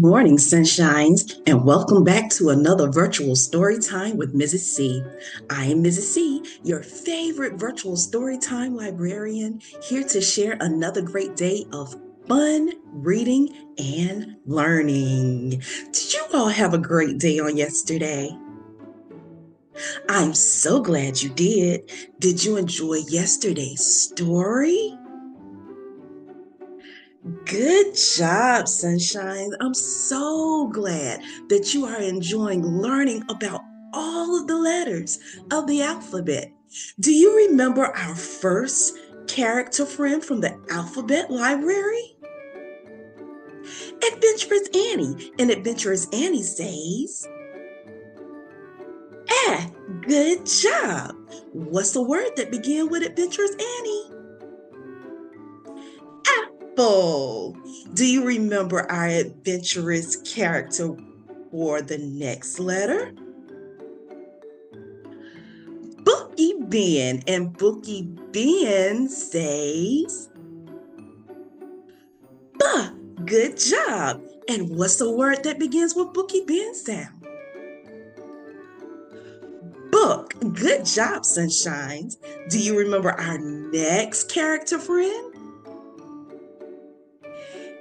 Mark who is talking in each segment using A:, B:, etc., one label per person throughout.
A: Morning, sunshines, and welcome back to another virtual story time with Mrs. C. I am Mrs. C, your favorite virtual story time librarian, here to share another great day of fun, reading, and learning. Did you all have a great day on yesterday? I'm so glad you did. Did you enjoy yesterday's story? Good job, Sunshine. I'm so glad that you are enjoying learning about all of the letters of the alphabet. Do you remember our first character friend from the alphabet library? Adventurous Annie. And Adventurous Annie says, Ah, good job. What's the word that began with Adventurous Annie? Apple. Do you remember our adventurous character for the next letter? Bookie Ben. And Bookie Ben says, Buh, good job. And what's the word that begins with Bookie Ben sound? Book. Good job, Sunshines. Do you remember our next character friend?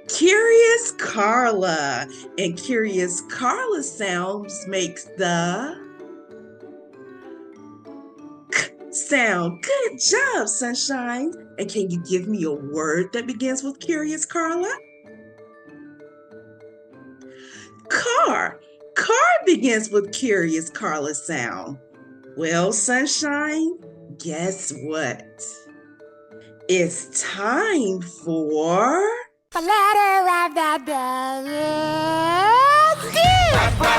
A: Curious Carla. And Curious Carla sounds makes the K sound. Good job, Sunshine. And can you give me a word that begins with Curious Carla? Car. Car begins with Curious Carla sound. Well, Sunshine, guess what? It's time for
B: the letter of the day.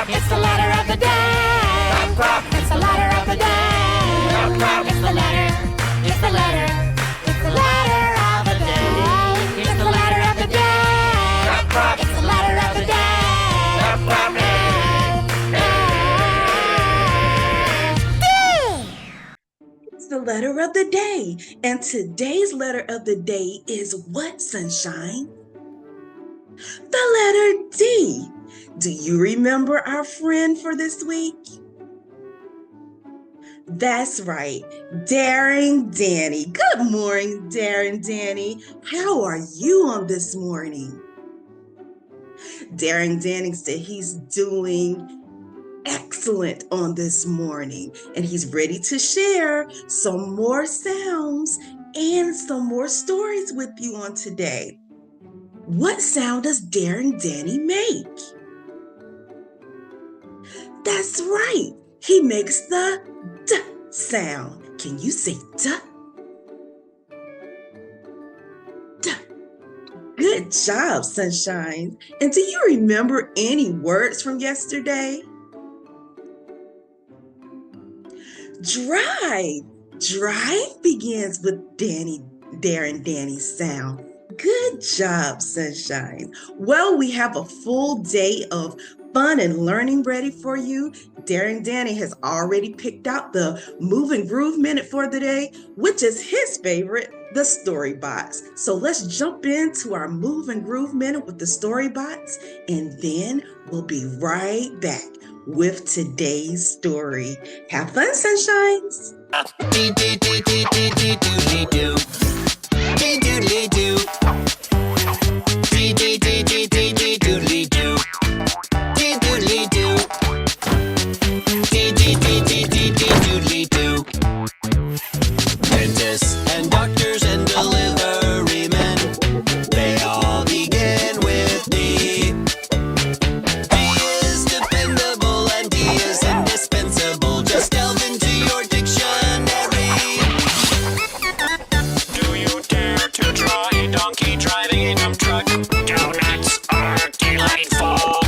B: It's the letter of the day. It's the letter of the day. It's the letter. It's the letter. It's the letter of the day. It's the letter of the day. It's the letter of the day.
A: It's the letter of the day. And today's letter of the day is what, Sunshine? The letter D. Do you remember our friend for this week? That's right, Daring Danny. Good morning, Daring Danny. How are you on this morning? Daring Danny said he's doing excellent on this morning, and he's ready to share some more sounds and some more stories with you on today. What sound does Daring Danny make? That's right, he makes the D sound. Can you say D? D. Good job, Sunshine. And do you remember any words from yesterday? Drive. Drive begins with Daring Danny's sound. Good job, Sunshine. Well, we have a full day of fun and learning ready for you. Daring Danny has already picked out the Move and Groove Minute for the day, which is his favorite, the Story Bots. So let's jump into our Move and Groove Minute with the Story Bots, and then we'll be right back with today's story. Have fun, Sunshines!
C: Dentists and doctors and delivery men, they all begin with D. D is dependable and D is indispensable. Just delve into your dictionary. Do you dare to try donkey driving a dump truck? Donuts are delightful.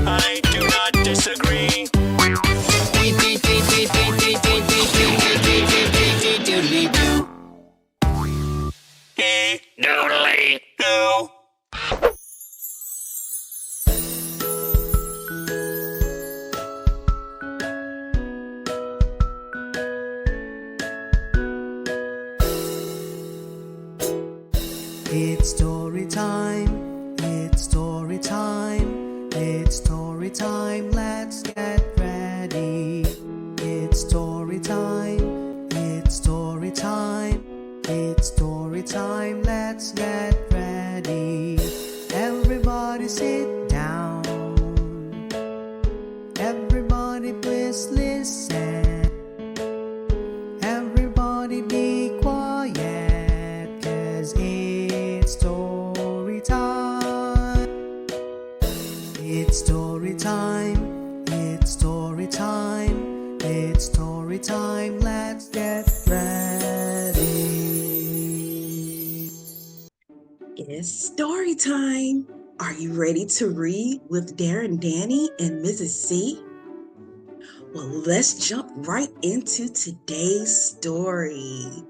C: I do not disagree. Doodly doo.
D: It's story time. It's story time. It's story time, let's get ready. It's story time, it's story time. It's story time, let's get ready. Everybody sit down. Everybody please listen. Everybody be quiet, 'cause it's story time. It's story time, it's story time. It's story time, let's get ready.
A: It's story time. Are you ready to read with Darren, Danny, and Mrs. C? Well, let's jump right into today's story.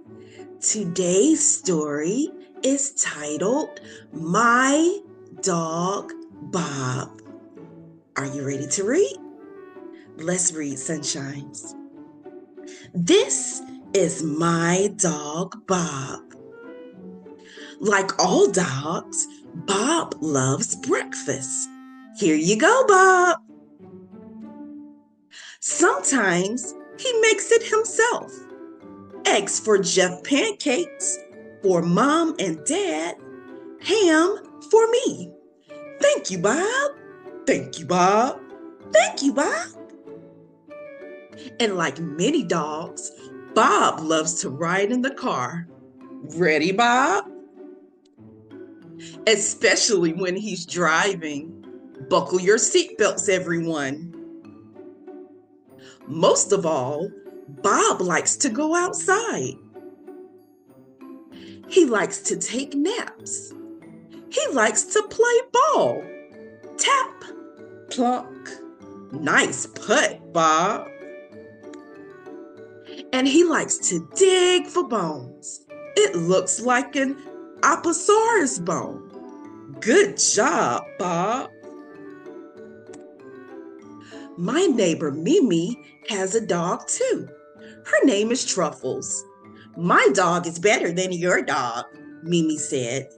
A: Today's story is titled My Dog Bob. Are you ready to read? Let's read, Sunshines. This is my dog, Bob. Like all dogs, Bob loves breakfast. Here you go, Bob. Sometimes he makes it himself. Eggs for Jeff pancakes, for Mom and Dad, ham for me. Thank you, Bob. Thank you, Bob. Thank you, Bob. And like many dogs, Bob loves to ride in the car. Ready, Bob? Especially when he's driving. Buckle your seatbelts, everyone. Most of all, Bob likes to go outside. He likes to take naps. He likes to play ball. Tap, plunk. Nice putt, Bob. And he likes to dig for bones. It looks like an Apatosaurus bone. Good job, Bob. My neighbor Mimi has a dog too. Her name is Truffles. My dog is better than your dog, Mimi said.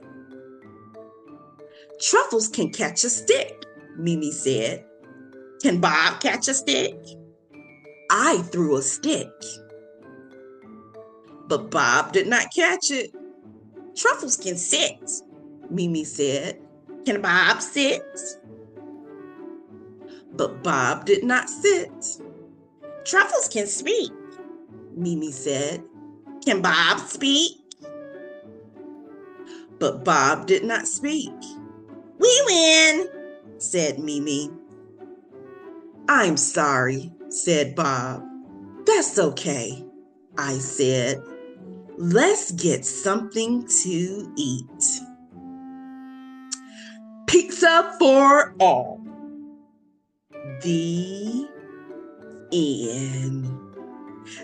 A: Truffles can catch a stick, Mimi said. Can Bob catch a stick? I threw a stick. But Bob did not catch it. Truffles can sit, Mimi said. Can Bob sit? But Bob did not sit. Truffles can speak, Mimi said. Can Bob speak? But Bob did not speak. We win, said Mimi. I'm sorry, said Bob. That's okay, I said. Let's get something to eat. Pizza for all. The end.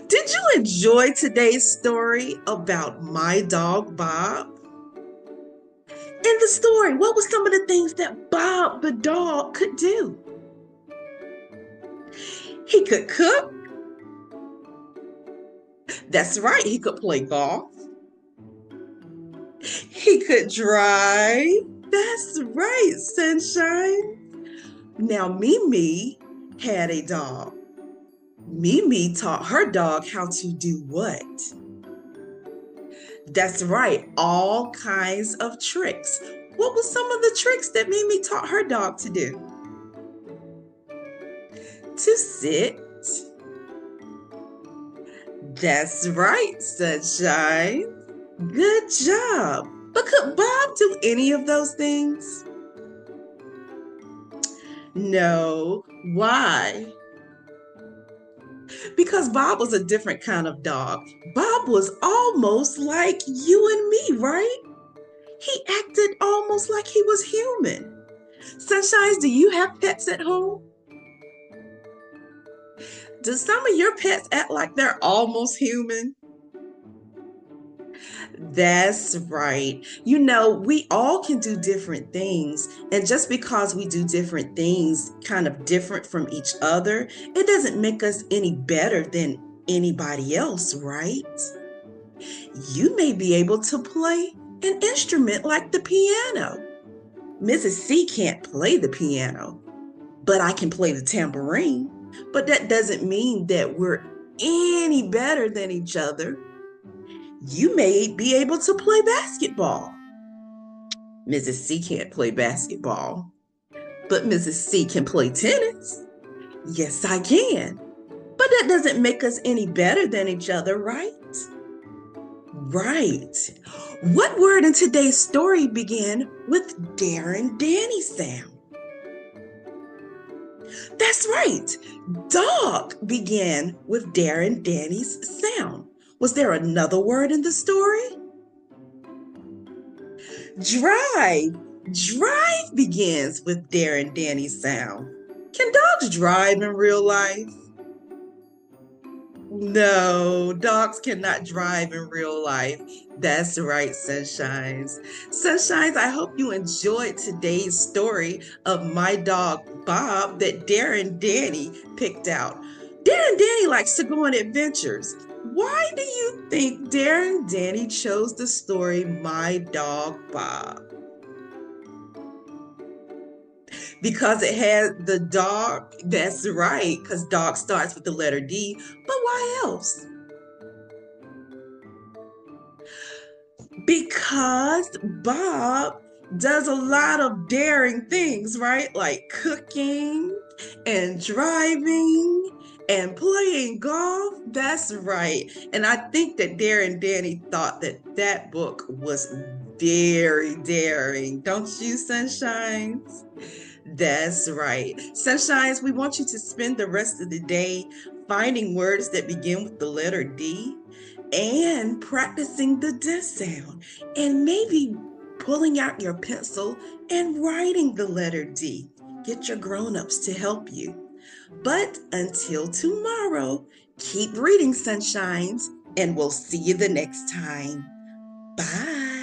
A: Did you enjoy today's story about my dog, Bob? In the story, what were some of the things that Bob the dog could do? He could cook. That's right, he could play golf. He could drive. That's right, Sunshine. Now, Mimi had a dog. Mimi taught her dog how to do what? That's right, all kinds of tricks. What were some of the tricks that Mimi taught her dog to do? To sit. That's right, Sunshine. Good job. But could Bob do any of those things? No. Why? Because Bob was a different kind of dog. Bob was almost like you and me, right? He acted almost like he was human. Sunshines, do you have pets at home? Do some of your pets act like they're almost human? That's right. You know, we all can do different things. And just because we do different things, kind of different from each other, it doesn't make us any better than anybody else, right? You may be able to play an instrument like the piano. Mrs. C can't play the piano. but I can play the tambourine. But that doesn't mean that we're any better than each other. You may be able to play basketball. Mrs. C can't play basketball, but Mrs. C can play tennis. Yes, I can. But that doesn't make us any better than each other, right? Right. What word in today's story began with Darren Danny sound? That's right. Dog began with Darren Danny's sound. Was there another word in the story? Drive. Drive begins with Darren Danny's sound. Can dogs drive in real life? No, dogs cannot drive in real life. That's right, Sunshines. Sunshines, I hope you enjoyed today's story of my dog, Bob, that Darren Danny picked out. Darren Danny likes to go on adventures. Why do you think Darren Danny chose the story, My Dog, Bob? Because it had the dog. That's right, because dog starts with the letter D. But why else? Because Bob does a lot of daring things, right? Like cooking and driving and playing golf. That's right. And I think that Darren Danny thought that that book was very daring. Don't you, Sunshines? That's right. Sunshines, we want you to spend the rest of the day finding words that begin with the letter D and practicing the D sound, and maybe pulling out your pencil and writing the letter D. Get your grown-ups to help you. But until tomorrow, keep reading, Sunshines, and we'll see you the next time. Bye.